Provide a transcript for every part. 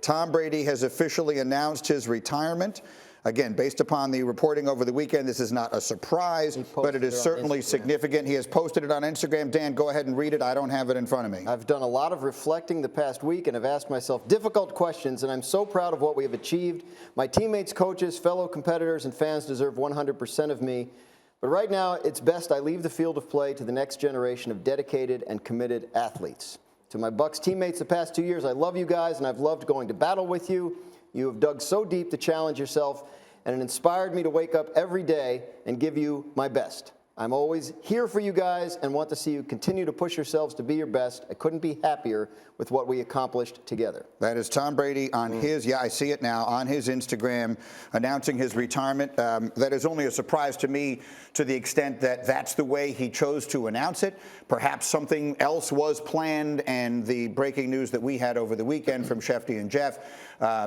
Tom Brady has officially announced his retirement. Again, based upon the reporting over the weekend, this is not a surprise, but it is certainly significant. He has posted it on Instagram. Dan, go ahead and read it. I don't have it in front of me. I've done a lot of reflecting the past week and have asked myself difficult questions, and I'm so proud of what we have achieved. My teammates, coaches, fellow competitors, and fans deserve 100% of me. But right now, it's best I leave the field of play to the next generation of dedicated and committed athletes. To my Bucs teammates the past 2 years, I love you guys, and I've loved going to battle with you. You have dug so deep to challenge yourself, and it inspired me to wake up every day and give you my best. I'm always here for you guys and want to see you continue to push yourselves to be your best. I couldn't be happier with what we accomplished together. That is Tom Brady on his, I see it now, on his Instagram announcing his retirement. That is only a surprise to me to the extent that that's the way he chose to announce it. Perhaps something else was planned, and the breaking news that we had over the weekend from Schefter and Jeff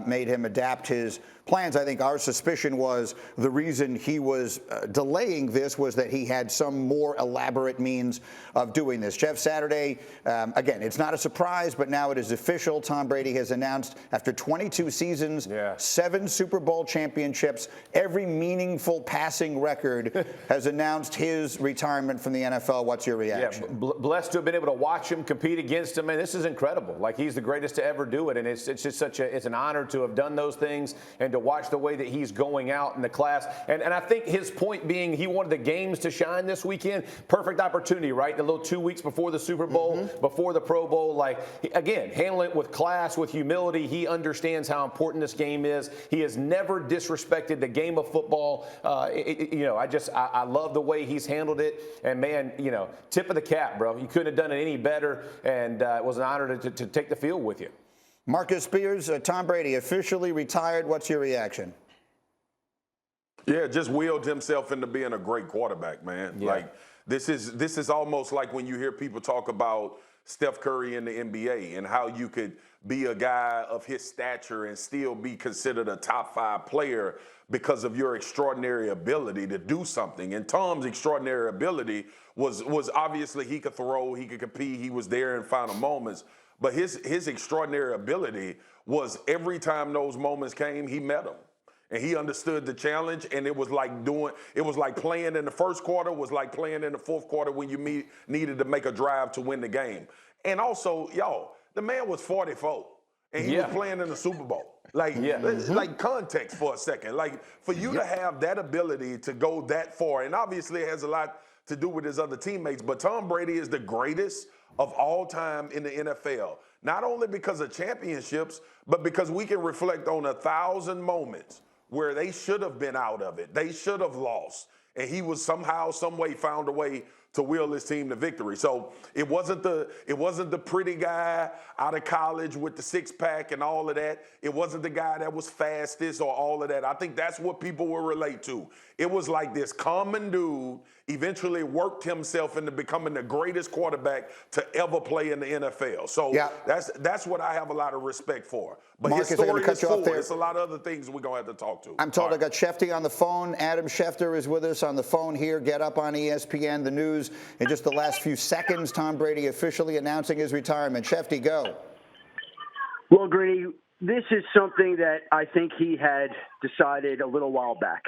made him adapt his plans. I think our suspicion was the reason he was delaying this was that he had some more elaborate means of doing this. Jeff, Saturday, again, it's not a surprise, but now it is official. Tom Brady has announced after 22 seasons, 7 Super Bowl championships, every meaningful passing record has announced his retirement from the NFL. What's your reaction? Yeah, blessed to have been able to watch him, compete against him, and this is incredible. Like, he's the greatest to ever do it, and it's just it's an honor to have done those things and to watch the way that he's going out in the class. And I think his point being he wanted the games to shine this weekend. Perfect opportunity, right? A little 2 weeks before the Super Bowl, before the Pro Bowl. Like, again, handle it with class, with humility. He understands how important this game is. He has never disrespected the game of football. I love the way he's handled it. And, man, tip of the cap, bro. You couldn't have done it any better. And it was an honor to take the field with you. Marcus Spears, Tom Brady officially retired. What's your reaction? Yeah, just willed himself into being a great quarterback, man. Yeah. Like, this is almost like when you hear people talk about Steph Curry in the NBA and how you could be a guy of his stature and still be considered a top 5 player because of your extraordinary ability to do something. And Tom's extraordinary ability was obviously he could throw, he could compete, he was there in final moments. But his extraordinary ability was every time those moments came, he met them. And he understood the challenge, and it was like playing in the first quarter was like playing in the fourth quarter when you needed to make a drive to win the game. And also, the man was 44, and he was playing in the Super Bowl. Like context for a second. Like, for you to have that ability to go that far, and obviously it has a lot to do with his other teammates, but Tom Brady is the greatest of all time in the NFL. Not only because of championships, but because we can reflect on 1,000 moments where they should have been out of it. They should have lost. And he was somehow, some way found a way to will his team to victory. So it wasn't the pretty guy out of college with the 6-pack and all of that. It wasn't the guy that was fastest or all of that. I think that's what people will relate to. It was like this common dude eventually worked himself into becoming the greatest quarterback to ever play in the NFL. So that's what I have a lot of respect for. But Marcus, his story is full. there. There's a lot of other things we're going to have to talk to. I'm told I got Schefter on the phone. Adam Schefter is with us on the phone here. Get up on ESPN, the news. In just the last few seconds, Tom Brady officially announcing his retirement. Schefter, go. Well, Grady, this is something that I think he had decided a little while back.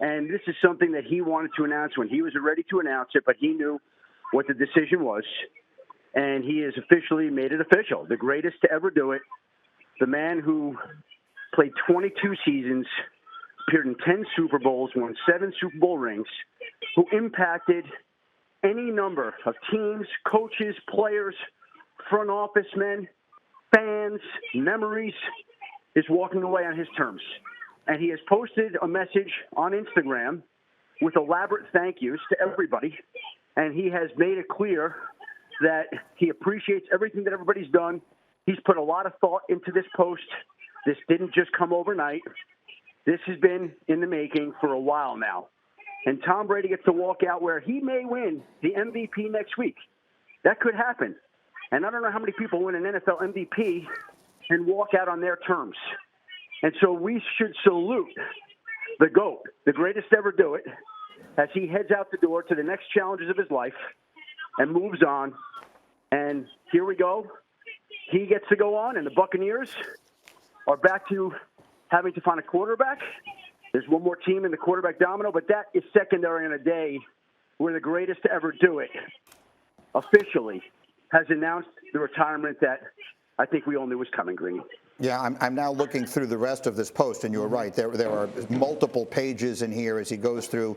And this is something that he wanted to announce when he was ready to announce it, but he knew what the decision was. And he has officially made it official. The greatest to ever do it. The man who played 22 seasons, appeared in 10 Super Bowls, won 7 Super Bowl rings, who impacted any number of teams, coaches, players, front office men, fans, memories, is walking away on his terms. And he has posted a message on Instagram with elaborate thank yous to everybody. And he has made it clear that he appreciates everything that everybody's done. He's put a lot of thought into this post. This didn't just come overnight. This has been in the making for a while now. And Tom Brady gets to walk out where he may win the MVP next week. That could happen. And I don't know how many people win an NFL MVP and walk out on their terms. And so we should salute the GOAT, the greatest to ever do it, as he heads out the door to the next challenges of his life and moves on. And here we go. He gets to go on, and the Buccaneers are back to having to find a quarterback. There's one more team in the quarterback domino, but that is secondary on a day where the greatest to ever do it officially has announced the retirement that I think we all knew was coming, Greeny. Yeah, I'm now looking through the rest of this post, and you're right. There are multiple pages in here as he goes through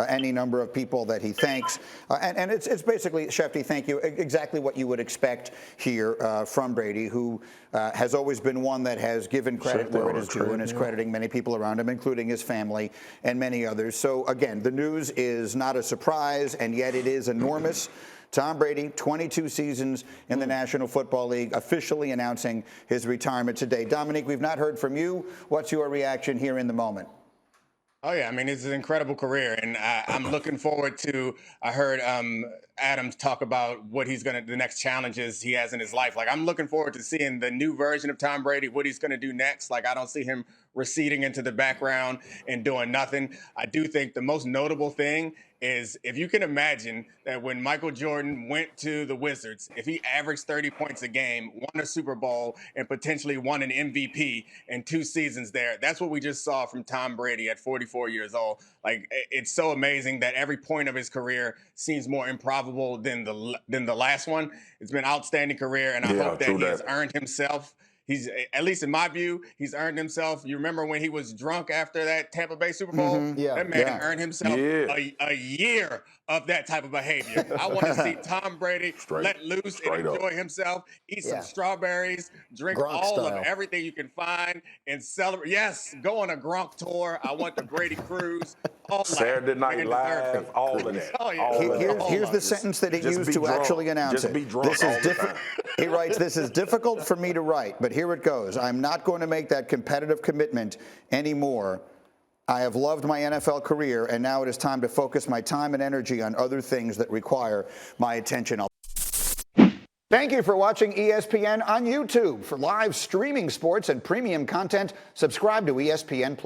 any number of people that he thanks. And it's basically, Schefter, thank you, exactly what you would expect here from Brady, who has always been one that has given credit where it is due and is crediting many people around him, including his family and many others. So, again, the news is not a surprise, and yet it is enormous. Tom Brady, 22 seasons in the National Football League, officially announcing his retirement today. Dominique, we've not heard from you. What's your reaction here in the moment? Oh, yeah. I mean, it's an incredible career, and I'm looking forward to – I heard Adams talk about what he's going to – the next challenges he has in his life. Like, I'm looking forward to seeing the new version of Tom Brady, what he's going to do next. Like, I don't see him receding into the background and doing nothing. I do think the most notable thing is if you can imagine that when Michael Jordan went to the Wizards, if he averaged 30 points a game, won a Super Bowl, and potentially won an MVP in 2 seasons there, that's what we just saw from Tom Brady at 44 years old. Like, it's so amazing that every point of his career seems more improbable than the last one. It's been an outstanding career, and I hope that he has earned himself. He's, at least in my view, he's earned himself. You remember when he was drunk after that Tampa Bay Super Bowl? Yeah. That man earned himself a year of that type of behavior. I want to see Tom Brady let loose and enjoy himself, eat some strawberries, drink Gronk all style. of everything you can find, and celebrate. Yes, go on a Gronk tour. I want the Brady cruise. All Saturday Night Live, all of that. Oh, yeah. Here's the sentence that he used to actually announce it. Just be drunk This is different. He writes, "This is difficult for me to write, but here it goes. I'm not going to make that competitive commitment anymore. I have loved my NFL career, and now it is time to focus my time and energy on other things that require my attention." Thank you for watching ESPN on YouTube. For live streaming sports and premium content, subscribe to ESPN+.